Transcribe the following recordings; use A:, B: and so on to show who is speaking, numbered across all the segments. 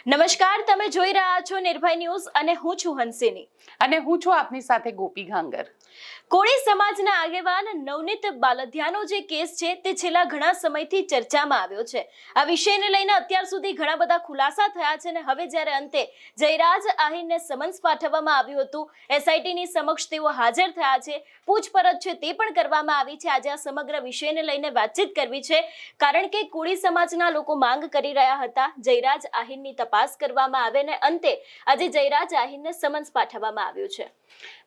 A: નમસ્કાર, તમે જોઈ રહ્યા છો નિર્ભય ન્યૂઝ અને હું છું હંસિની
B: અને હું છું આપની સાથે ગોપી ઘાંગર।
A: કોળી સમાજના આગેવાન નવનીત બાલદિયાનો જે કેસ છે તે છેલ્લા ઘણા સમયથી ચર્ચામાં આવ્યો છે। આ વિષયને લઈને અત્યાર સુધી ઘણા બધા ખુલાસા થયા છે અને હવે જ્યારે અંતે જયરાજ આહિરને સમન્સ પાઠવવામાં આવ્યું હતું, એસઆઈટીની સમક્ષ તેઓ હાજર થયા છે, પૂછપરછ છે તે પણ કરવામાં આવી છે। આજે આ સમગ્ર વિષયને લઈને વાતચીત કરવી છે કારણ કે કોળી સમાજના લોકો માંગ કરી રહ્યા હતા જયરાજ આહિરની તપાસ કરવામાં આવે ને અંતે આજે જયરાજ આહિરને સમન્સ પાઠવવામાં આવ્યું છે।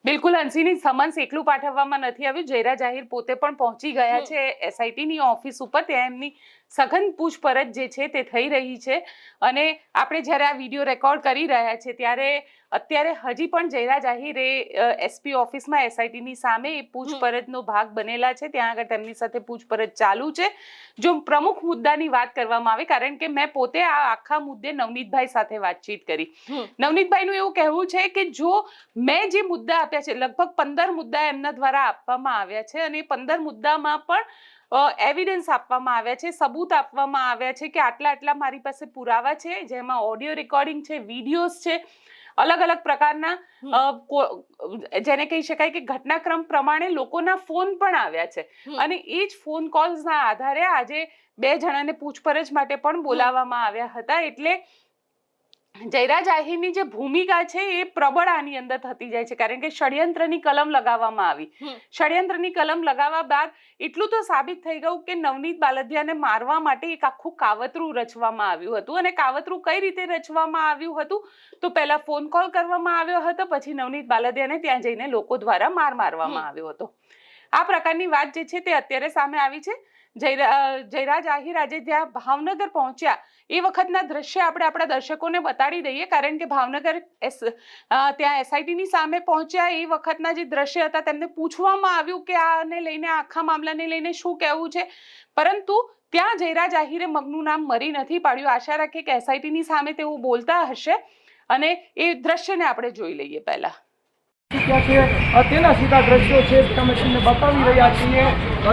B: બિલકુલ હંસિની, સમન્સ એકલું પાઠવવામાં નથી આવ્યું। જયરાજ આહિર પોતે પણ પહોંચી ગયા છે એસઆઈટીની ઓફિસ ઉપર। ત્યાં એમની સઘન પૂછપરછ જે છે તે થઈ રહી છે અને આપણે જ્યારે આ વિડીયો રેકોર્ડ કરી રહ્યા છે ત્યારે અત્યારે હજી પણ જયરાજ આહિરે એસપી ઓફિસમાં એસઆઈટીની સામે પૂછપરછનો ભાગ બનેલા છે। ત્યાં આગળ તેમની સાથે પૂછપરછ ચાલુ છે। જો પ્રમુખ મુદ્દાની વાત કરવામાં આવે, કારણ કે મેં પોતે આ આખા મુદ્દે નવનીતભાઈ સાથે વાતચીત કરી। નવનીતભાઈનું એવું કહેવું છે કે જો મેં જે મુદ્દા આપ્યા છે, લગભગ 15 મુદ્દા એમના દ્વારા આપવામાં આવ્યા છે અને 15 મુદ્દામાં પણ એવિડન્સ આપવામાં આવ્યા છે, સબૂત આપવામાં આવ્યા છે કે આટલા મારી પાસે પુરાવા છે, જેમાં ઓડિયો રેકોર્ડિંગ છે, વિડીયોઝ છે, અલગ અલગ પ્રકારના જેને કહી શકાય કે ઘટનાક્રમ પ્રમાણે લોકોના ફોન પણ આવ્યા છે અને એ જ ફોન કોલ્સના આધારે આજે 2 જણાને પૂછપરછ માટે પણ બોલાવવામાં આવ્યા હતા। એટલે જયરાજ આહિરની જે ભૂમિકા છે એ પ્રબળ આની અંદર થતી જાય છે, કારણ કે ષડયંત્રની કલમ લગાવવામાં આવી। ષડયંત્રની કલમ લગાવવા બાદ એટલું તો સાબિત થઈ ગયું કે નવનીત બાલદિયાને મારવા માટે એક આખું કાવતરું રચવામાં આવ્યું હતું। અને કાવતરું કઈ રીતે રચવામાં આવ્યું હતું તો પહેલા ફોન કોલ કરવામાં આવ્યો હતો, પછી નવનીત બાલદિયાને ત્યાં જઈને લોકો દ્વારા મારવામાં આવ્યો હતો। આ પ્રકારની વાત જે છે તે અત્યારે સામે આવી છે। જયરાજ આહિર આજે જ્યાં ભાવનગર પહોંચ્યા એ વખતના દ્રશ્ય આપણે આપણા દર્શકોને બતાડી દઈએ, કારણ કે ભાવનગર ત્યાં એસઆઈટીની સામે પહોંચ્યા એ વખતના જે દ્રશ્ય હતા તેમને પૂછવામાં આવ્યું કે આને લઈને, આખા મામલાને લઈને શું કહેવું છે, પરંતુ ત્યાં જયરાજ આહિરે મગનું નામ મરી નથી પાડ્યું। આશા રાખીએ કે એસઆઈટીની સામે તેઓ બોલતા હશે અને એ દ્રશ્યને આપણે જોઈ લઈએ। પહેલા
C: તેના સીધા દ્રશ્યો છે તમે તમને બતાવી રહ્યા છીએ।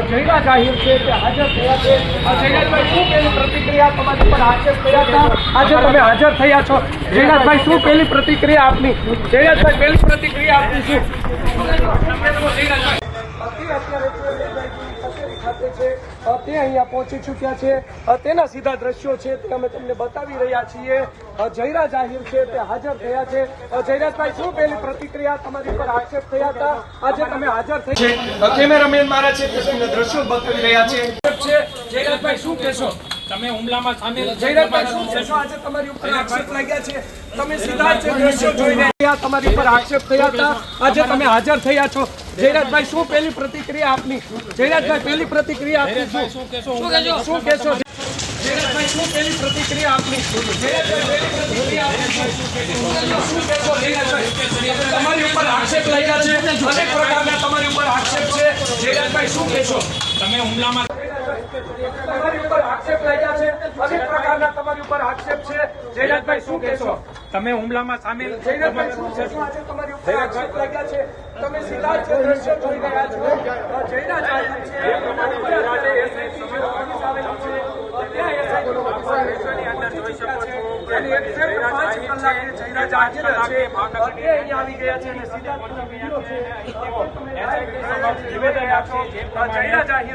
C: જયરાજ આહિર છે તે હાજર થયા છે। જયરાજભાઈ, શું પહેલી પ્રતિક્રિયા તમારી પર આક્ષેપ થયા હતા, આજે તમે હાજર થયા છો। જયરાજભાઈ, શું પહેલી પ્રતિક્રિયા આપની? જયરાજભાઈ, પહેલી પ્રતિક્રિયા આપની શું? તે અહીંયા પહોંચી ચૂક્યા છે। તેના સીધા દ્રશ્યો છે તે અમે તમને બતાવી રહ્યા છીએ। જયરાજ આહિર છે તે હાજર થયા છે। જયરાજભાઈ, શું પહેલી પ્રતિક્રિયા તમારી પર આક્ષેપ થયા હતા, આજે તમે હાજર થઈ છે? કેમેરામેન મારા છે તે તમને દ્રશ્યો બતાવી રહ્યા છે। જયરાજભાઈ, શું કહેશો?
D: તમે હુમલામાં સામેલ?
C: જયરાજભાઈ, શું કહેશો? આજે તમારી ઉપર આક્ષેપ લાગ્યા છે, તમે સીધા જ દ્રશ્યો જોઈને તમારી પર આક્ષેપ થયા હતા, આજે તમે હાજર થયા છો। જયરાજભાઈ, શું પહેલી પ્રતિક્રિયા આપની? જયરાજભાઈ, પહેલી પ્રતિક્રિયા આપની શું કહેશો? શું કહેશો? જયરાજભાઈ, શું પહેલી પ્રતિક્રિયા આપની? તમારી ઉપર આક્ષેપ લાગ્યા છે, અનેક પ્રકારના તમારી ઉપર આક્ષેપ છે। જયરાજભાઈ, શું કહેશો?
D: તમે હુમલામાં
C: તમારી ઉપર આક્ષેપ લાગ્યા છે, અનેક પ્રકારના તમારી ઉપર આક્ષેપ છે। જયરાજભાઈ, શું કહેશો?
D: તમે હુમલામાં સામેલ?
C: જયરાજભાઈ, શું કહેશો? આજે તમારી ઉપર આક્ષેપ લાગ્યા છે, તમે સીધા જ દ્રશ્યો જોઈ રહ્યા છો। જયરાજ આહિર છે,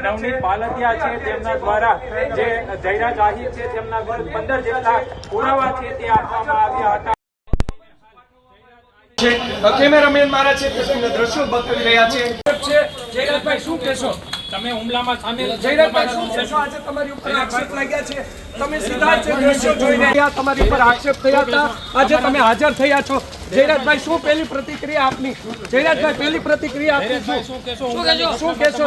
D: નવનીત બાલદિયા છે તેમના દ્વારા જે જયરાજ આહિર છે તેમના વિરુદ્ધ 15 જેટલા પુરાવા છે તે આપવામાં આવ્યા હતા।
C: કેમેરામેન મારા છે તે તમને દ્રશ્યો બતાવી રહ્યા છે। જયરાજભાઈ, શું કહેશો?
D: તમે હુમલામાં સામેલ?
C: જયરાજભાઈ, શું કહેશો? આજે તમારી ઉપર આક્ષેપ લાગ્યા છે, તમે સીધા જ દ્રશ્યો જોઈને તમારી પર આક્ષેપ થયા હતા, આજે તમે હાજર થયા છો। જયરાજભાઈ, શું પહેલી પ્રતિક્રિયા આપની? જયરાજભાઈ, પહેલી પ્રતિક્રિયા આપની
D: શું કહેશો?
C: શું કહેશો?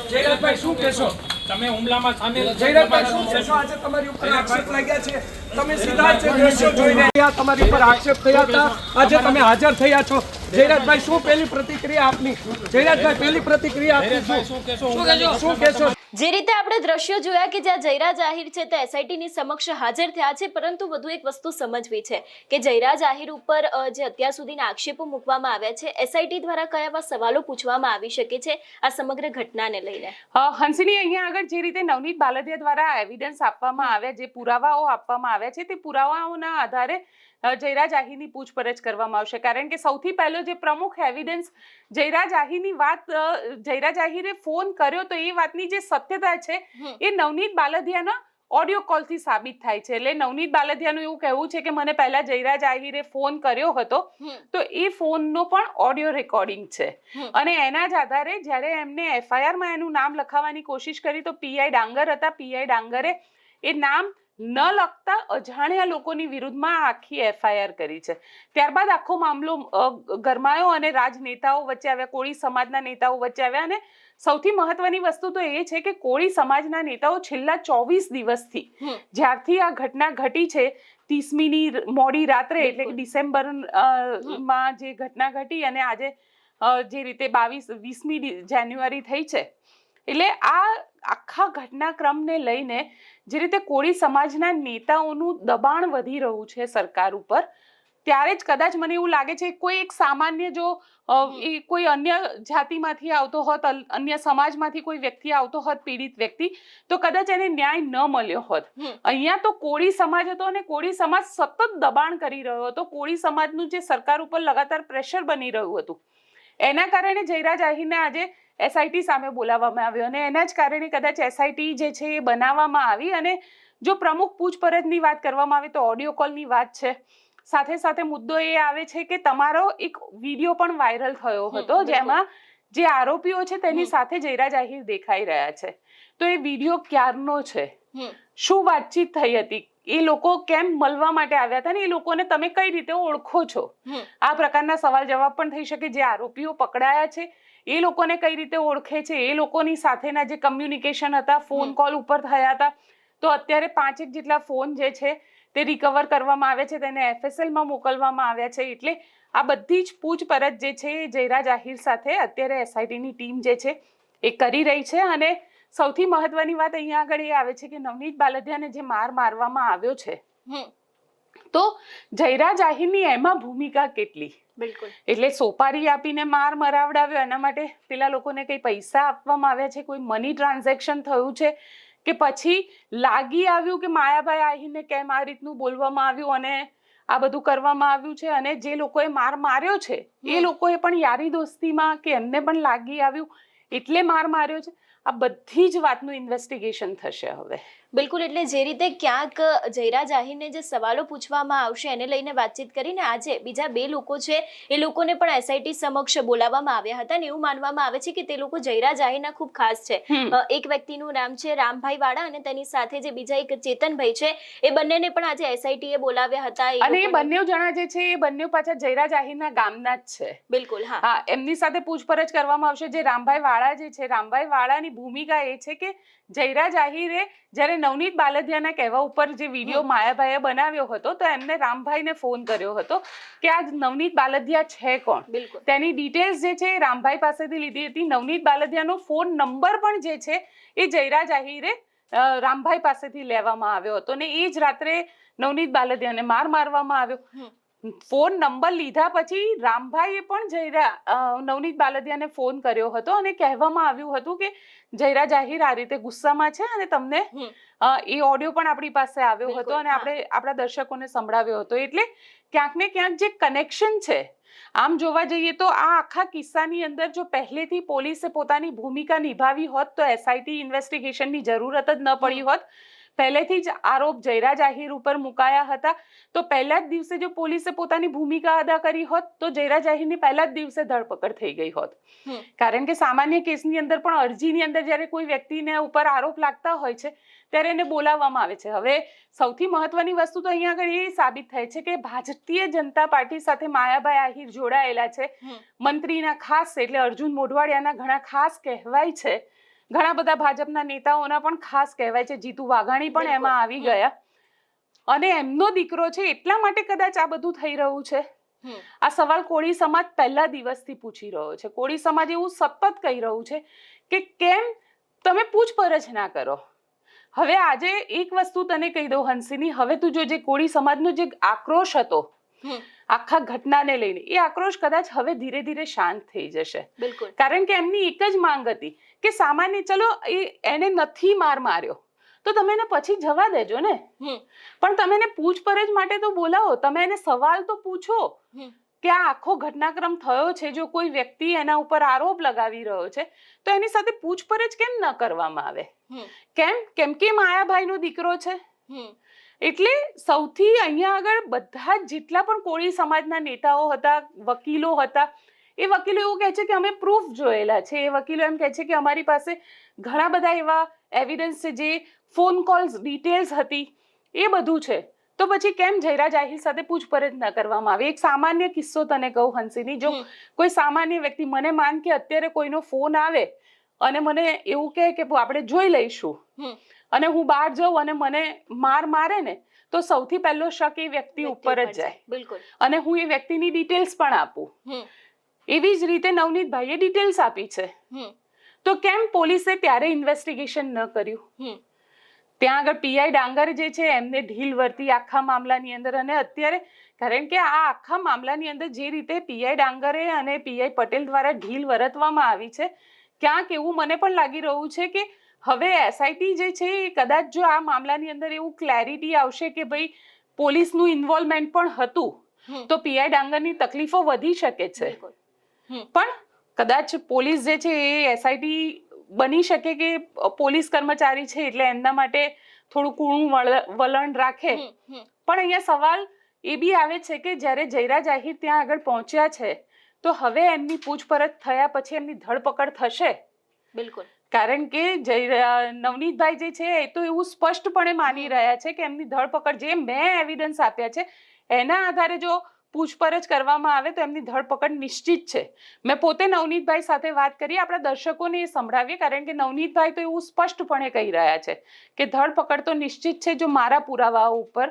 C: જયરાજભાઈ, શું કહેશો?
D: તમે હુમલામાં સામેલ?
C: જયરાજભાઈ, શું કહેશો? આજે તમારી ઉપર આક્ષેપ લાગ્યા છે, તમે સીધા જ દ્રશ્યો જોઈને તમારી પર આક્ષેપ થયા હતા, આજે તમે હાજર થયા છો। જયરાજભાઈ, શું પહેલી પ્રતિક્રિયા આપની? જયરાજભાઈ, પહેલી પ્રતિક્રિયા આપની શું કહેશો?
A: જે રીતે આપણે દ્રશ્યો જોયા કે જ્યાં જયરાજ આહિર છે તે એસઆઈટી ની સમક્ષ હાજર થયા છે, પરંતુ વધુ એક વસ્તુ સમજવી છે કે જયરાજ આહિર ઉપર જે અત્યાર સુધીના આક્ષેપો મૂકવામાં આવ્યા છે, એસઆઈટી દ્વારા કયા એવા સવાલો પૂછવામાં આવી શકે છે આ સમગ્ર ઘટનાને લઈને?
B: હંસિની, અહીંયા આગળ જે રીતે નવનીત બાલદિયા દ્વારા એવિડન્સ આપવામાં આવ્યા, જે પુરાવાઓ આપવામાં આવ્યા છે, તે પુરાવાઓના આધારે જયરાજ આહિરની પૂછપરછ કરવામાં આવશે. કારણ કે સૌથી પહેલો જે પ્રમુખ એવિડન્સ જયરાજ આહિરની વાત, જયરાજ આહિરે ફોન કર્યો તો એ વાતની જે સત્યતા છે એ નવનીત બાલદિયાના ઓડિયો કોલથી સાબિત થાય છે. એટલે નવનીત બાલદિયાનું એવું કહેવું છે કે મને પહેલા જયરાજ આહિરે ફોન કર્યો હતો, તો એ ફોનનો પણ ઓડિયો રેકોર્ડિંગ છે. અને એના જ આધારે જ્યારે એમને એફઆઈઆરમાં એનું નામ લખાવવાની કોશિશ કરી તો પીઆઈ ડાંગર હતા, પીઆઈ ડાંગરે એ નામ ન લખતા અજાણ્યા લોકોની વિરુદ્ધમાં આખી એફઆઈઆર કરી છે. ત્યારબાદ આખો મામલો ગરમાયો અને રાજનેતાઓ વચ્ચે આવ્યા, કોળી સમાજના નેતાઓ વચ્ચે આવ્યા. અને સૌથી મહત્વની વસ્તુ તો એ છે કે કોળી સમાજના નેતાઓ છેલ્લા 24 દિવસથી, જ્યારથી આ ઘટના ઘટી છે 30મીની મોડી રાત્રે, એટલે કે ડિસેમ્બરમાં જે ઘટના ઘટી અને આજે જે રીતે 20મી જાન્યુઆરી થઈ છે, એટલે આ આખા ઘટનાક્રમને લઈને જે રીતે કોળી સમાજના નેતાઓનું દબાણ વધી રહ્યું છે સરકાર ઉપર, ત્યારે જ કદાચ મને એવું લાગે છે કોઈ એક સામાન્ય, જો એ કોઈ અન્ય જાતિમાંથી આવતો હોત, અન્ય સમાજમાંથી કોઈ વ્યક્તિ આવતો હોત, પીડિત વ્યક્તિ, તો કદાચ એને ન્યાય ન મળ્યો હોત. અહીંયા તો કોળી સમાજ હતો અને કોળી સમાજ સતત દબાણ કરી રહ્યો હતો. કોળી સમાજનું જે સરકાર ઉપર લગાતાર પ્રેશર બની રહ્યું હતું, એના કારણે જયરાજ આહિરને આજે એસઆઈટી સામે બોલાવવામાં આવ્યો અને એના જ કારણે કદાચ એસઆઈટી જે છે એ બનાવવામાં આવી. અને જો પ્રમુખ પૂછપરછની વાત કરવામાં આવે તો ઓડિયો કોલની વાત છે. સાથે સાથે મુદ્દો એ આવે છે કે તમારો એક વિડીયો પણ વાયરલ થયો હતો, જેમાં જે આરોપીઓ છે તેની સાથે જયરાજ આહિર દેખાઈ રહ્યા છે. તો એ વિડીયો ક્યારનો છે? શું વાતચીત થઈ હતી? એ લોકો કેમ મળવા માટે આવ્યા હતા ને એ લોકોને તમે કઈ રીતે ઓળખો છો? આ પ્રકારના સવાલ જવાબ પણ થઈ શકે. જે આરોપીઓ પકડાયા છે એ લોકોને કઈ રીતે ઓળખે છે? એ લોકોની સાથેના જે કમ્યુનિકેશન હતા, ફોન કોલ ઉપર થયા હતા, તો અત્યારે 5 જેટલા ફોન જે છે તે રિકવર કરવામાં આવે છે, તેને એફએસએલમાં મોકલવામાં આવ્યા છે. એટલે આ બધી જ પૂછપરછ જે છે એ જયરાજ આહિર સાથે અત્યારે એસઆઈટીની ટીમ જે છે એ કરી રહી છે. અને સૌથી મહત્વની વાત અહીંયા આગળ એ આવે છે કે નવનીત બાલદિયાને જે માર મારવામાં આવ્યો છે, તો જયરાજ આહિરની એમાં ભૂમિકા કેટલી?
A: બિલકુલ.
B: એટલે સોપારી આપીને માર મરાવડાવ્યો, એના માટે પેલા લોકોને કઈ પૈસા આપવામાં આવ્યા છે, કોઈ મની ટ્રાન્ઝેક્શન થયું છે, કે પછી લાગી આવ્યું કે માયાભાઈ આહિરને કેમ આ રીતનું બોલવામાં આવ્યું અને આ બધું કરવામાં આવ્યું છે? અને જે લોકોએ માર માર્યો છે એ લોકોએ પણ યારી દોસ્તીમાં કે એમને પણ લાગી આવ્યું એટલે માર માર્યો છે? આ બધી જ વાતનું ઇન્વેસ્ટિગેશન થશે હવે.
A: બિલકુલ. એટલે જે રીતે ક્યાંક જયરાજ આહિરને જે સવાલો પૂછવામાં આવશે એને લઈને વાતચીત કરીને આજે બીજા 2 લોકો છે એ લોકોને પણ એસઆઈટી સમક્ષ બોલાવવામાં આવ્યા હતા. અને એવું માનવામાં આવે છે કે તે લોકો જયરાજ આહિરના ખૂબ ખાસ છે. એક વ્યક્તિનું નામ છે રામભાઈ વાળા અને તેની સાથે જે બીજા એક ચેતનભાઈ છે, એ બંનેને પણ આજે એસઆઈટીએ બોલાવ્યા હતા.
B: અને એ બંને જણા જે છે એ બંને પાછા જયરાજ આહિરના ગામના જ છે.
A: બિલકુલ.
B: હા, એમની સાથે પૂછપરછ કરવામાં આવશે. જે રામભાઈ વાળા જે છે, રામભાઈ વાળાની ભૂમિકા એ છે કે જયરાજ આહિરે જ્યારે નવનીત બાલદિયાના કહેવા ઉપર જે વિડીયો માયાભાઈએ બનાવ્યો હતો, તો એમને રામભાઈને ફોન કર્યો હતો કે આ નવનીત બાલદિયા છે કોણ?
A: બિલકુલ.
B: તેની ડિટેલ્સ જે છે એ રામભાઈ પાસેથી લીધી હતી. નવનીત બાલદિયાનો ફોન નંબર પણ જે છે એ જયરાજ આહિરે રામભાઈ પાસેથી લેવામાં આવ્યો હતો. અને એ જ રાત્રે નવનીત બાલદિયાને માર મારવામાં આવ્યો. ફોન નંબર લીધા પછી રામભાઈએ પણ નવનીત બાલદિયાને ફોન કર્યો હતો અને કહેવામાં આવ્યું હતું કે જયરાજ આહિર આ રીતે ગુસ્સામાં છે અને તમને એ ઓડિયો પણ આપણી પાસે આવ્યો હતો અને આપણે આપણા દર્શકોને સંભળાવ્યો હતો. એટલે ક્યાંક ને ક્યાંક જે કનેક્શન છે, આમ જોવા જઈએ તો આ આખા કિસ્સાની અંદર જો પહેલેથી પોલીસે પોતાની ભૂમિકા નિભાવી હોત તો એસઆઈટી ઇન્વેસ્ટિગેશનની જરૂરત જ ન પડી હોત. પહેલેથી જ આરોપ જયરાજ આહિર ઉપર મુકાયા હતા, તો પહેલા જ દિવસે જો પોલીસે પોતાની ભૂમિકા અદા કરી હોત તો જયરાજ આહિરની પહેલા જ દિવસે ધરપકડ થઈ ગઈ હોત. કારણ કે સામાન્ય કેસની અંદર પણ અરજીની અંદર જ્યારે કોઈ વ્યક્તિને ઉપર આરોપ લાગતા હોય છે ત્યારે એને બોલાવવામાં આવે છે. હવે સૌથી મહત્વની વસ્તુ તો અહીંયા આગળ એ સાબિત થાય છે કે ભારતીય જનતા પાર્ટી સાથે માયાભાઈ આહિર જોડાયેલા છે. મંત્રીના ખાસ, એટલે અર્જુન મોઢવાડિયાના ઘણા ખાસ કહેવાય છે. ઘણા બધા ભાજપના નેતાઓના પણ ખાસ કહેવાય છે. જીતુ વાઘાણી પણ એમાં આવી ગયા અને એમનો દીકરો છે, એટલા માટે કદાચ આ બધું થઈ રહ્યું છે. આ સવાલ કોળી સમાજ પહેલા દિવસથી પૂછી રહ્યો છે. કોળી સમાજ એવું સતત કહી રહ્યું છે કે કેમ તમે પૂછપરછ ના કરો. હવે આજે એક વસ્તુ તને કહી દઉં હંસિની, હવે તું જો જે કોળી સમાજનો જે આક્રોશ હતો આખા ઘટનાને લઈને, એ આક્રોશ કદાચ હવે ધીરે ધીરે શાંત થઈ જશે.
A: બિલકુલ.
B: કારણ કે એમની એક જ માંગ હતી કે સામાન્ય, ચલો એને નથી માર્યો તો તમે એને પછી જવા દેજો ને, પણ તમે એને પૂછપરછ માટે તો બોલાવો, તમે એને સવાલ તો પૂછો કે આ આખો ઘટનાક્રમ થયો છે, જો કોઈ વ્યક્તિ એના ઉપર આરોપ લગાવી રહ્યો છે તો એની સાથે પૂછપરછ કેમ ન કરવામાં આવે? કેમ કે માયાભાઈનો દીકરો છે. એટલે સૌથી અહીંયા આગળ બધા જેટલા પણ કોળી સમાજના નેતાઓ હતા, વકીલો હતા, એ વકીલો એવું કહે છે કે અમે પ્રૂફ જોયેલા છે. એ વકીલો એમ કહે છે કે અમારી પાસે ઘણા બધા એવા એવિડન્સ છે, જે ફોન કોલ્સ ડિટેલ્સ હતી, એ બધું છે. તો પછી કેમ જયરાજ આહિર સાથે પૂછપરછ ન કરવામાં આવે? એક સામાન્ય કિસ્સો તને કહું હંસિની, જો કોઈ સામાન્ય વ્યક્તિ, મને માન કે અત્યારે કોઈનો ફોન આવે અને મને એવું કહે કે આપણે જોઈ લઈશું, અને હું બહાર જાઉં અને મને મારે ને, તો સૌથી પહેલો શક એ વ્યક્તિ ઉપર જ જાય.
A: બિલકુલ.
B: અને હું એ વ્યક્તિની ડિટેલ્સ પણ આપું. એવી જ રીતે નવનીતભાઈએ ડિટેલ્સ આપી છે. તો કેમ પોલીસે ત્યારે ઇન્વેસ્ટિગેશન ન કર્યું? ત્યાં આગળ પીઆઈ ડાંગર જે છે એમને ઢીલ વર્તી આખા મામલાની અંદર. અને અત્યારે કારણ કે આ આખા મામલાની અંદર જે રીતે પીઆઈ ડાંગરે અને પીઆઈ પટેલ દ્વારા ઢીલ વર્તવામાં આવી છે, ક્યાંક એવું મને પણ લાગી રહ્યું છે કે હવે એસઆઈટી જે છે એ કદાચ જો આ મામલાની અંદર એવું ક્લેરિટી આવશે કે ભાઈ પોલીસનું ઇન્વોલ્વમેન્ટ પણ હતું, તો પીઆઈ ડાંગરની તકલીફો વધી શકે છે. પણ કદાચ પોલીસ જે છે એ એસઆઈટી બની શકે કે પોલીસ કર્મચારી છે એટલે એમના માટે થોડું કૂણું વલણ રાખે. પણ અહીંયા સવાલ એ બી આવે છે કે જ્યારે જયરાજ આહિર ત્યાં આગળ પહોંચ્યા છે તો હવે એમની પૂછપરછ થયા પછી એમની ધરપકડ થશે.
A: બિલકુલ.
B: કારણ કે નવનીતભાઈ જે છે એ તો એવું સ્પષ્ટપણે માની રહ્યા છે કે એમની ધરપકડ, જે મેં એવિડન્સ આપ્યા છે એના આધારે જો પૂછપરછ કરવામાં આવે તો એમની ધરપકડ નિશ્ચિત છે. મેં પોતે નવનીતભાઈ સાથે વાત કરી, આપણા દર્શકોને એ સંભળાવીએ, કારણ કે નવનીતભાઈ તો એવું સ્પષ્ટપણે કહી રહ્યા છે કે ધરપકડ તો નિશ્ચિત છે જો મારા પુરાવાઓ ઉપર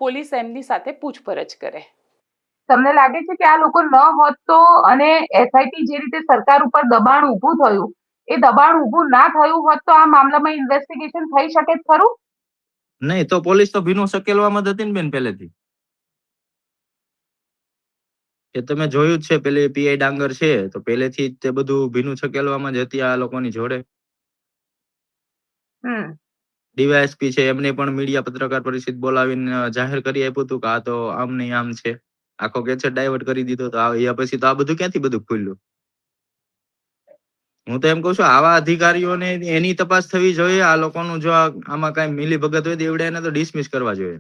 B: પોલીસ એમની સાથે પૂછપરછ કરે.
E: તમને લાગે છે કે આ લોકો ન હોત તો, અને એસઆઈટી જે રીતે સરકાર ઉપર દબાણ ઊભું થયું, એ દબાણ ઊભું ના થયું હોત તો આ મામલામાં ઇન્વેસ્ટિગેશન થઈ શકે ખરું?
F: નહીં, તો પોલીસ તો ભીનું સકેલવામાં જ હતી ને બેન પહેલેથી. એ તમે જોયું જ છે, પેલી પીઆઈ ડાંગર છે તો પહેલેથી જ તે બધું ભીનું સકેલવામાં જ હતી આ લોકોની જોડે. ડીવાયએસપી છે એમને પણ મીડિયા પત્રકાર પરિષદ બોલાવીને જાહેર કરી આપ્યું હતું કે આ તો આમ નહીં આમ છે, આખો કેસ ડાયવર્ટ કરી દીધો. તો પછી તો આ બધું ક્યાંથી બધું ખુલ્યું? હું તો એમ કઉ છું આવા અધિકારીઓને એની તપાસ થવી જોઈએ. આ લોકોનું જો આમાં કઈ મિલી ભગત હોય તો એવડે એને તો ડિસમિસ કરવા જોઈએ.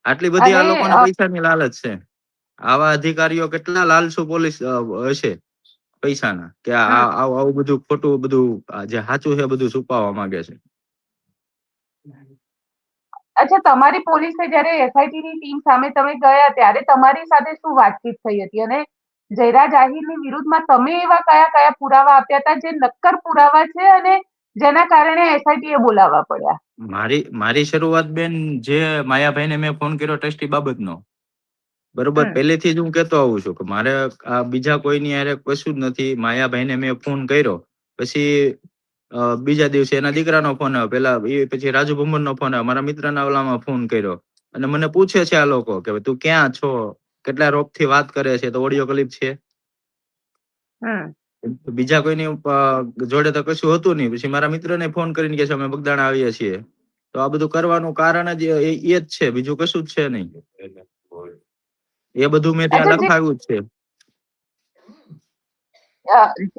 F: આટલી બધી આ લોકોને પૈસાની લાલચ છે. આવા અધિકારીઓ કેટલા લાલસુ પોલીસ હશે પૈસાના, કે આવું બધું ખોટું બધું જે સાચું છે બધું છુપાવવા માંગે છે.
E: અચ્છા, તમારી પોલીસે જયારે એસઆઈટી ની ટીમ સામે તમે ગયા ત્યારે તમારી સાથે શું વાતચીત થઈ હતી, અને જયરાજ આહિરની વિરુદ્ધમાં તમે એવા કયા કયા પુરાવા આપ્યા હતા જે નક્કર પુરાવા છે અને જેના કારણે એસઆઈટી એ બોલાવવા પડ્યા?
F: મારી શરૂઆત બેન, જે માયાભાઈને મેં ફોન કર્યો ટ્રસ્ટી બાબતનો, બરોબર, પહેલેથી જ હું કેતો આવું છું કે મારે આ બીજા કોઈની હારે કશું જ નથી. માયાભાઈને મેં ફોન કર્યો, પછી બીજા દિવસે એના દીકરાનો ફોન આવ્યો, પેલા એ પછી રાજુ ભુમરનો ફોન આવ્યો, મારા મિત્રના ઓલામાં ફોન કર્યો, અને મને પૂછે છે આ લોકો કે તું ક્યાં છો, કેટલા રોગથી વાત કરે છે, તો ઓડિયો ક્લિપ છે. બીજા કોઈની જોડે તો કશું હતું નહીં. પછી મારા મિત્રને ફોન કરીને કે છે અમે બગદાણા આવીએ છીએ. તો આ બધું કરવાનું કારણ જ એ જ છે, બીજું કશું જ છે નહીં. એ બધું મેં ત્યાં લખાવ્યું જ છે.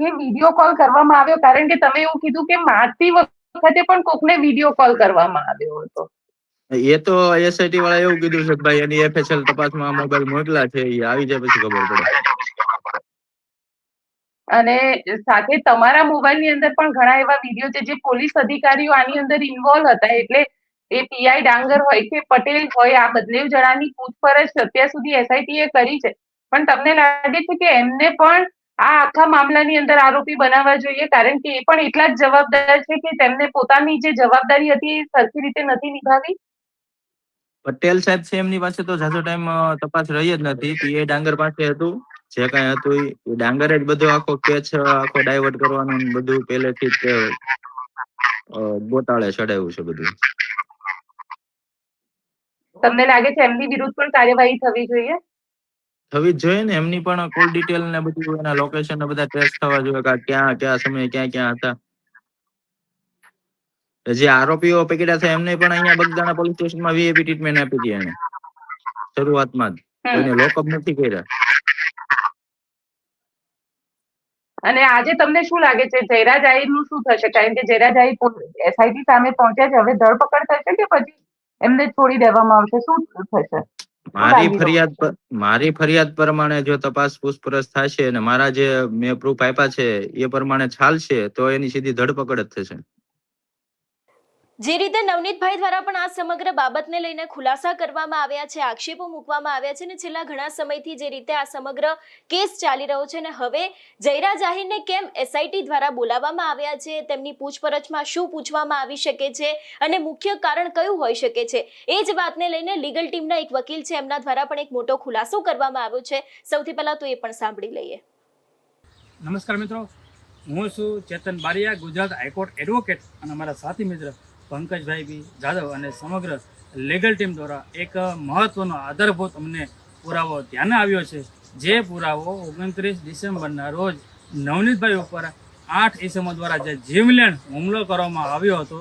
E: જે વિડીયો કોલ કરવામાં આવ્યો, કારણ કે તમે એવું કીધું કે મારતી વખતે પણ કોકને વિડીયો કોલ કરવામાં આવ્યો હતો.
F: એ તો એસઆઈટી વાળા એવું કીધું છે કે ભાઈ એની એફએસએલ તપાસમાં મોબાઈલ મોકલા છે, એ આવી જાય પછી ખબર પડે.
E: અને સાથે તમારા મોબાઈલની અંદર પણ ઘણા એવા વિડીયો છે જે પોલીસ અધિકારીઓ આની અંદર ઇન્વોલ્વ હતા. એટલે એ પીઆઈ ડાંગર હોય કે પટેલ હોય, આ બંને જણાની પૂછપરછ અત્યાર સુધી એસઆઈટી એ કરી છે. પણ તમને લાગે છે કે એમને પણ આ આખા મામલાની અંદર આરોપી બનાવવા જોઈએ, કારણ કે એ પણ એટલા જ જવાબદાર છે કે તેમને પોતાની જે જવાબદારી હતી એ સરખી રીતે નથી નિભાવી?
F: પટેલ સાહેબ છે એમની પાસે તો ઝાઝો ટાઈમ તપાસ રહી જ નથી. પીઆઈ ડાંગર પાસે હતું, જે કાંઈ હતું એ ડાંગરે જ બધું આખો કેચ આખો ડાયવર્ટ કરવાનું ને બધું પહેલેથી જ તે ગોટાળે ચડાવ્યું છે બધું.
E: તમને લાગે છે એમની વિરુદ્ધ પણ કાર્યવાહી થવી જોઈએ?
F: થવી જ જોઈએ ને, એમની પણ કોલ ડિટેલ ને બધું એના લોકેશન ને બધા ટ્રેસ થવા જોઈએ કે આ કયા સમયે ક્યાં હતા. જે આરોપીઓ પકડ્યા છે એમને પણ અહીંયા બગદાણા પોલીસ સ્ટેશનમાં વીઆઈપી ટ્રીટમેન્ટ આપી હતી એને શરૂઆતમાં જ. કોઈને લોકઅપ નથી કર્યા.
E: અને આજે તમને શું લાગે છે જયરાજ આહિરનું શું થશે? કારણ કે જયરાજ આહિર એસઆઈટી સામે પહોંચ્યા છે, હવે ધરપકડ થશે કે પછી એમને છોડી દેવામાં આવશે? શું થશે?
F: મારી ફરિયાદ પ્રમાણે જો તપાસ પૂછપરછ થશે અને મારા જે મેં પ્રૂફ આપ્યા છે એ પ્રમાણે ચાલશે તો એની સીધી ધરપકડ જ થશે.
A: જે રીતે નવનીતભાઈ દ્વારા પણ આ સમગ્ર બાબતને લઈને ખુલાસા કરવામાં આવ્યા છે, આક્ષેપો મૂકવામાં આવ્યા છે, ને છેલ્લા ઘણા સમયથી જે રીતે આ સમગ્ર કેસ ચાલી રહ્યો છે, ને હવે જયરાજ આહિરને કેમ એસઆઈટી દ્વારા બોલાવવામાં આવ્યા છે, તેમની પૂછપરછમાં શું પૂછવામાં આવી શકે છે અને મુખ્ય કારણ કયું હોઈ શકે છે, એ જ વાતને લઈને લીગલ ટીમના એક વકીલ છે એમના દ્વારા પણ એક મોટો ખુલાસો કરવામાં આવ્યો છે. સૌથી પહેલા તો એ પણ સાંભળી લઈએ.
G: નમસ્કાર મિત્રો, હું છું ચેતન બારિયા, ગુજરાત હાઈકોર્ટ એડવોકેટ, અને અમારા સાથી મિત્ર પંકજભાઈ બી જાદવ અને સમગ્ર લીગલ ટીમ દ્વારા એક મહત્વનો આધારભૂત અમને પુરાવો ધ્યાને આવ્યો છે. જે પુરાવો 29 ડિસેમ્બરના રોજ નવનીતભાઈ ઉપર 8 ઇસમો દ્વારા જે જીવલેણ હુમલો કરવામાં આવ્યો હતો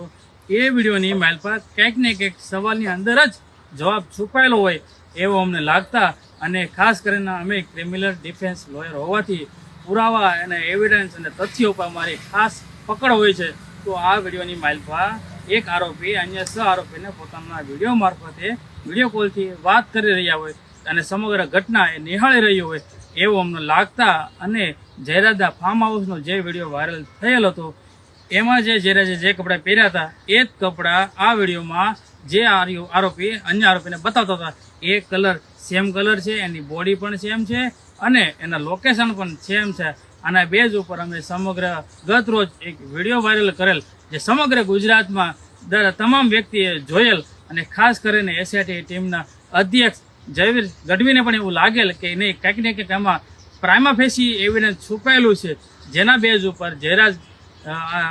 G: એ વિડીયોની માઇલ પર કંઈક ને કંઈક સવાલની અંદર જ જવાબ છુપાયેલો હોય એવો અમને લાગતા, અને ખાસ કરીને અમે ક્રિમિનલ ડિફેન્સ લોયર હોવાથી પુરાવા અને એવિડન્સ અને તથ્યો પર અમારી ખાસ પકડ હોય છે. તો આ વિડીયોની માઇલ પર એક આરોપી અન્ય સહ આરોપીને પોતાના વિડીયો મારફતે વિડીયો કોલથી વાત કરી રહ્યા હોય અને સમગ્ર ઘટના એ નિહાળી રહ્યો હોય એવું અમને લાગતા, અને જયરાજના ફાર્મ હાઉસનો જે વિડીયો વાયરલ થયેલો હતો એમાં જે જયરાજે જે કપડાં પહેર્યા હતા એ જ કપડાં આ વિડીયોમાં જે આરોપી અન્ય આરોપીને બતાવતો હતા એ કલર સેમ કલર છે, એની બોડી પણ સેમ છે અને એના લોકેશન પણ સેમ છે. આના બેઝ ઉપર અમે સમગ્ર ગત રોજ એક વિડીયો વાયરલ કરેલ જે સમગ્ર ગુજરાતમાં તમામ વ્યક્તિએ જોયેલ, અને ખાસ કરીને એસઆઈટી ટીમના અધ્યક્ષ જયવીર ગઢવીને પણ એવું લાગેલ કે નહીં કંઈક ને કંઈક આમાં પ્રાઇમા ફેસી એવિડન્સ છુપાયેલું છે, જેના બેઝ ઉપર જયરાજ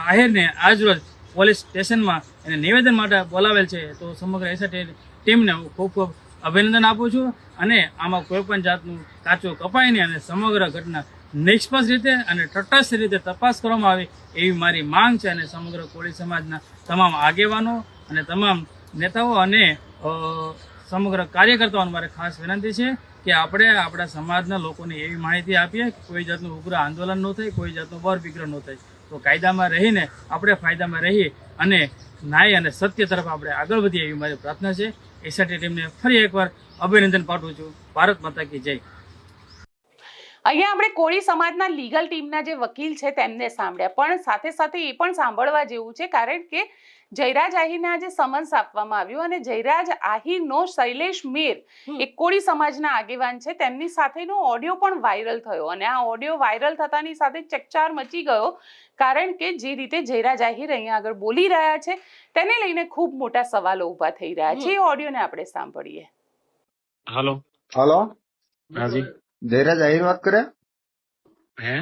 G: આહિરને આજરોજ પોલીસ સ્ટેશનમાં એને નિવેદન માટે બોલાવેલ છે. તો સમગ્ર એસઆઈટી ટીમને હું ખૂબ ખૂબ અભિનંદન આપું છું, અને આમાં કોઈ પણ જાતનું કાચું કપાય નહીં અને સમગ્ર ઘટના નિષ્પક્ષ રીતે અને તટસ્થ રીતે તપાસ કરવામાં આવે એવી મારી માંગ છે. અને સમગ્ર કોળી સમાજના તમામ આગેવાનો અને તમામ નેતાઓ અને સમગ્ર કાર્યકર્તાઓને મારે ખાસ વિનંતી છે કે આપણે આપણા સમાજના લોકોને એવી માહિતી આપીએ કે કોઈ જાતનું ઉગ્ર આંદોલન ન થાય, કોઈ જાતનું બર વિગ્રહ ન થાય. તો કાયદામાં રહીને આપણે ફાયદામાં રહી અને ન્યાય અને સત્ય તરફ આપણે આગળ વધીએ એવી મારી પ્રાર્થના છે. એસઆઈટી ટીમને ફરી એકવાર અભિનંદન પાઠવું છું. ભારત માતા કી જય.
B: અહીંયા આપણે કોળી સમાજના લીગલ ટીમના જે વકીલ છે તેમને સાંભળ્યા, પણ સાથે સાથે એ પણ સાંભળવા જેવું છે કારણ કે જયરાજ આહિરને આજે સમન્સ આપવામાં આવ્યું અને જયરાજ આહિરનો શૈલેષ મેર એક કોળી સમાજના આગેવાન છે તેમની સાથેનો ઓડિયો પણ વાયરલ થયો, અને આ ઓડિયો વાયરલ થતાની સાથે ચકચાર મચી ગયો કારણ કે જે રીતે જયરાજ આહિર અહીંયા આગળ બોલી રહ્યા છે તેને લઈને ખૂબ મોટા સવાલો ઊભા થઈ રહ્યા છે. એ ઓડિયોને આપણે સાંભળીએ.
H: હાલો
I: હાજી,
H: જયરાજ આહિર વાત કરે?
I: હે,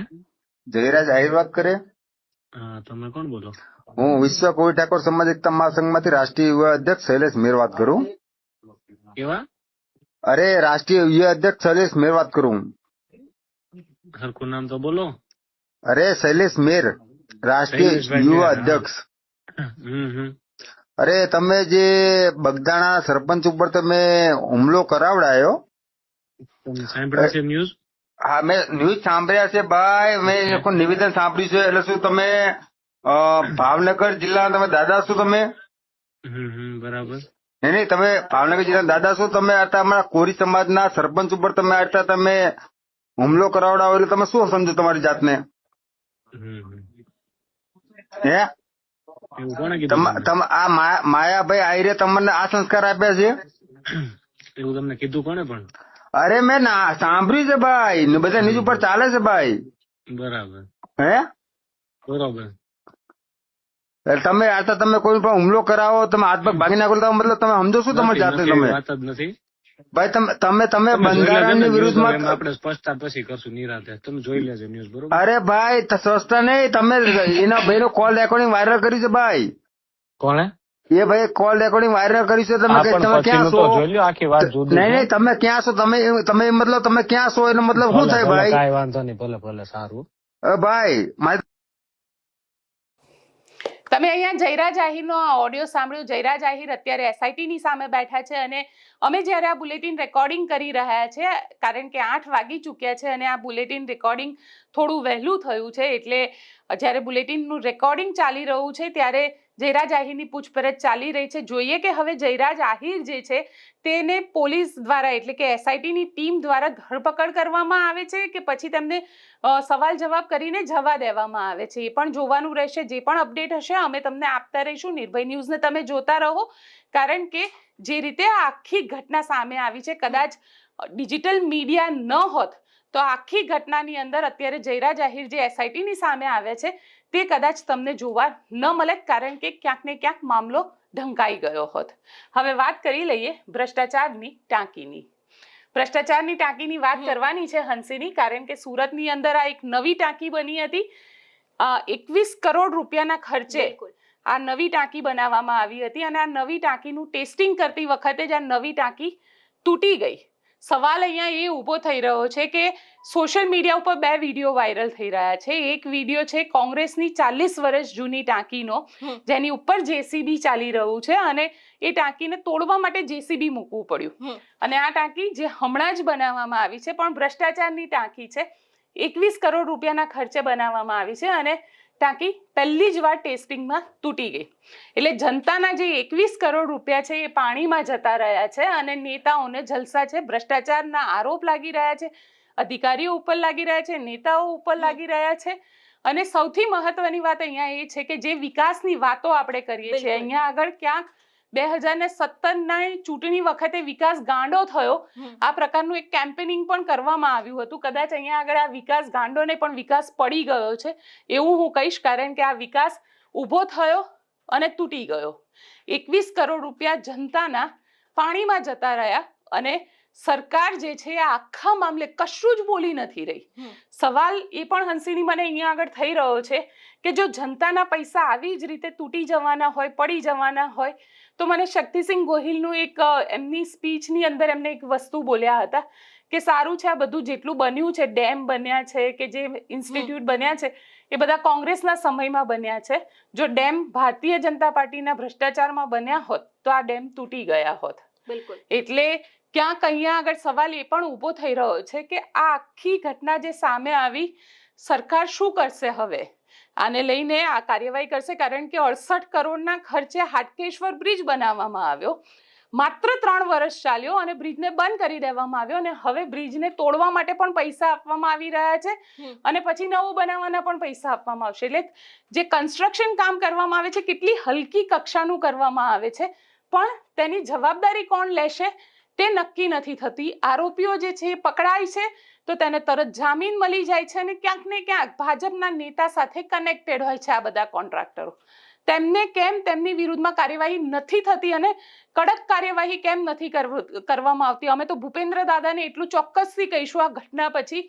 H: જયરાજ આહિર વાત કરે?
I: તમે કોણ બોલો?
H: હું વિશ્વ કોળી ઠાકોર સમાજ એકતા મહાસંઘમાંથી રાષ્ટ્રીય યુવા અધ્યક્ષ શૈલેષ મેર વાત કરું.
I: કેવા?
H: અરે રાષ્ટ્રીય યુવા અધ્યક્ષ શૈલેષ મેર વાત કરું.
I: હરખું નામ તો બોલો.
H: અરે શૈલેષ મેર, રાષ્ટ્રીય યુવા અધ્યક્ષ. અરે તમે જે બગદાણા સરપંચ ઉપર તમે હુમલો કરાવડાયો,
I: તમે સાંભળ્યું છે ન્યૂઝ?
H: હા મેં ન્યૂઝ સાંભળ્યા છે ભાઈ, મેં લોકો નિવેદન સાંભળ્યું છે. એટલે શું તમે ભાવનગર જિલ્લાના તમે દાદા છો? તમે
I: બરાબર.
H: નહીં તમે ભાવનગર જિલ્લાના દાદા છો? તમે હતા અમારા કોરી સમાજના સરપંચ ઉપર તમે હતા તમે હુમલો કરાવડાવો એટલે તમે શું સમજો તમારી જાતને? હે,
I: એવું કોણે કીધું?
H: આ માયાભાઈ આહિરે તમને આ સંસ્કાર આપ્યા છે?
I: એવું તમને કીધું કોણે? પણ
H: અરે મેં સાંભળ્યું છે ભાઈ, બધા ન્યૂઝ ઉપર ચાલે છે ભાઈ.
I: બરાબર.
H: હે,
I: બરોબર.
H: તમે આતા તમે કોઈ પણ હુમલો કરાવો, તમે હાથ પગ ભાગી નાખો, મતલબ તમે સમજો શું તમારી જાતે? તમે
I: વાત જ નથી.
H: ભાઈ તમે
I: તમે જોઈ લેજો ને
H: બંધારણની
I: news હવે
H: વિરુદ્ધમાં
I: એમાં આપણે સ્પષ્ટતા પછી કરશું નિરાંતે. તમે જોઈ લેજો ન્યૂઝ, બરોબર?
H: અરે ભાઈ સસ્તા નહીં, તમે એના ભાઈનો કોલ રેકોર્ડિંગ વાયરલ કર્યું છે ભાઈ.
I: કોણે?
H: એ ભાઈ કોલ રેકોર્ડિંગ વાયરલ કર્યું છે. તમે
I: આ પણ
H: તમે ક્યાં
I: પછીનું
H: છો?
I: તો જોઈ લ્યો, આખી વાત જુદી
H: નહીં
I: છે.
H: નહીં, તમે ક્યાં છો? તમે મતલબ તમે ક્યાં છો એનો મતલબ શું
I: ભલે,
H: થાય
I: ભલે,
H: ભાઈ?
I: કાંઈ વાંધો નહીં, ભલે ભલે, સારું.
H: ભાઈ મારે
B: તમે અહીંયા જયરા જાહીરનો આ ઓડિયો સાંભળ્યો. જયરા જાહીર અત્યારે SIT ની સામે બેઠા છે અને અમે જ્યારે આ બુલેટિન રેકોર્ડિંગ કરી રહ્યા છે, કારણ કે 8 વાગી ચૂક્યા છે અને આ બુલેટિન રેકોર્ડિંગ થોડું વહેલું થયું છે, એટલે જ્યારે બુલેટિનનું રેકોર્ડિંગ ચાલી રહ્યું છે ત્યારે જયરા જાહીરની પૂછપરછ ચાલી રહી છે. જોઈએ કે હવે જયરા જાહીર જે છે તેને પોલીસ દ્વારા એટલે કે SIT ની ટીમ દ્વારા ધરપકડ કરવામાં આવે છે કે પછી તેમને સવાલ જવાબ કરીને જવા દેવામાં આવે છે, એ પણ જોવાનું રહેશે. જે પણ અપડેટ હશે અમે તમને આપતા રહીશું. નિર્ભય ન્યૂઝને તમે જોતા રહો, કારણ કે જે રીતે આ આખી ઘટના સામે આવી છે, કદાચ ડિજિટલ મીડિયા ન હોત તો આખી ઘટનાની અંદર અત્યારે જયરા જાહીર જે SIT ની સામે આવે છે તે કદાચ તમને જોવા ન મળે, કારણ કે ક્યાંક ને ક્યાંક મામલો ઢંકાઈ ગયો હોત. હવે વાત કરી લઈએ ભ્રષ્ટાચારની ટાંકીની. ભ્રષ્ટાચારની ટાંકીની વાત કરવાની છે હંસીની, કારણ કે સુરતની અંદર આ એક નવી ટાંકી બની હતી. 21 કરોડ રૂપિયાના ખર્ચે આ નવી ટાંકી બનાવવામાં આવી હતી અને આ નવી ટાંકીનું ટેસ્ટિંગ કરતી વખતે જ આ નવી ટાંકી તૂટી ગઈ. સવાલ અહીંયા એ ઊભો થઈ રહ્યો છે કે સોશિયલ મીડિયા ઉપર 2 વિડીયો વાયરલ થઈ રહ્યા છે. એક વિડીયો છે કોંગ્રેસની 40 વર્ષ જૂની ટાંકીનો, જેની ઉપર JCB ચાલી રહ્યું છે અને એ ટાંકીને તોડવા માટે JCB મૂકવું પડ્યું. અને આ ટાંકી જે હમણાં જ બનાવવામાં આવી છે પણ ભ્રષ્ટાચારની ટાંકી છે. 21 કરોડ રૂપિયાના ખર્ચે બનાવવામાં આવી છે અને ટાંકી પહેલી જ વાર ટેસ્ટિંગમાં તૂટી ગઈ. એટલે જનતાના જે 21 કરોડ રૂપિયા છે એ પાણીમાં જતા રહ્યા છે અને નેતાઓને જલસા છે. ભ્રષ્ટાચારના આરોપ લાગી રહ્યા છે, અધિકારીઓ ઉપર લાગી રહ્યા છે, નેતાઓ ઉપર લાગી રહ્યા છે. અને સૌથી મહત્વની વાત અહીંયા એ છે કે જે વિકાસની વાતો આપણે કરીએ છીએ, અહીંયા આગળ ક્યાંક 2017ના ચૂંટણી વખતે વિકાસ ગાંડો થયો, આ પ્રકારનું એક કેમ્પેનિંગ પણ કરવામાં આવ્યું હતું. કદાચ અહીંયા આગળ આ વિકાસ ગાંડો ને પણ વિકાસ પડી ગયો છે એવું હું કહીશ, કારણ કે આ વિકાસ ઊભો થયો અને તૂટી ગયો. 21 કરોડ રૂપિયા જનતાના પાણીમાં જતા રહ્યા અને સરકાર જે છે આ આખા મામલે કશું જ બોલી નથી રહી. સવાલ એ પણ હંસીની મને અહીંયા આગળ થઈ રહ્યો છે કે જો જનતાના પૈસા આવી જ રીતે તૂટી જવાના હોય, પડી જવાના હોય, તો મને શક્તિસિંહ ગોહિલનું એક એમની સ્પીચની અંદર એમને એક વસ્તુ બોલ્યા હતા કે સારું છે આ બધું જેટલું બન્યું છે, ડેમ બન્યા છે કે જે ઇન્સ્ટિટ્યૂટ બન્યા છે એ બધા કોંગ્રેસના સમયમાં બન્યા છે. જો ડેમ ભારતીય જનતા પાર્ટીના ભ્રષ્ટાચારમાં બન્યા હોત તો આ ડેમ તૂટી ગયા હોત. એટલે ક્યાંક અહીંયા આગળ સવાલ એ પણ ઊભો થઈ રહ્યો છે કે આ આખી ઘટના જે સામે આવી, સરકાર શું કરશે હવે? આને લઈને આ કાર્યવાહી કરશે, કારણ કે 68 કરોડના ખર્ચે હાટકેશ્વર બ્રિજ બનાવવામાં આવ્યો. માત્ર 3 વર્ષ ચાલ્યો અને બ્રિજને બંધ કરી દેવામાં આવ્યો અને હવે બ્રિજને તોડવા માટે પણ પૈસા આપવામાં આવી રહ્યા છે અને પછી નવું બનાવવાના પણ પૈસા આપવામાં આવશે. એટલે જે કન્સ્ટ્રક્શન કામ કરવામાં આવે છે કેટલી હલકી કક્ષાનું કરવામાં આવે છે, પણ તેની જવાબદારી કોણ લેશે તે નક્કી નથી થતી. આરોપીઓ જે છે એ પકડાય છે તો તેને તરત જામીન મળી જાય છે અને ક્યાંક ને ક્યાંક ભાજપના નેતા સાથે કનેક્ટેડ હોય છે આ બધા કોન્ટ્રાક્ટરો. તેમને કેમ તેમની વિરુદ્ધમાં કાર્યવાહી નથી થતી અને કડક કાર્યવાહી કેમ નથી કરવામાં આવતી? અમે તો ભૂપેન્દ્ર દાદાને એટલું ચોક્કસથી કહીશું આ ઘટના પછી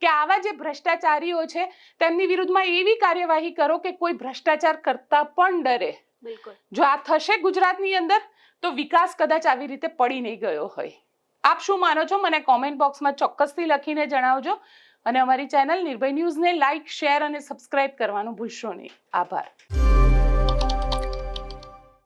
B: કે આવા જે ભ્રષ્ટાચારીઓ છે તેમની વિરુદ્ધમાં એવી કાર્યવાહી કરો કે કોઈ ભ્રષ્ટાચાર કરતા પણ ડરે. જો આ થશે ગુજરાતની અંદર તો વિકાસ કદાચ આવી રીતે પડી નહીં ગયો હોય. આપ શું માનો છો મને કોમેન્ટ બોક્સમાં ચોક્કસથી લખીને જણાવજો અને અમારી ચેનલ નિર્ભય ન્યૂઝને લાઇક, શેર અને સબસ્ક્રાઇબ કરવાનું ભૂલશો નહીં. આભાર.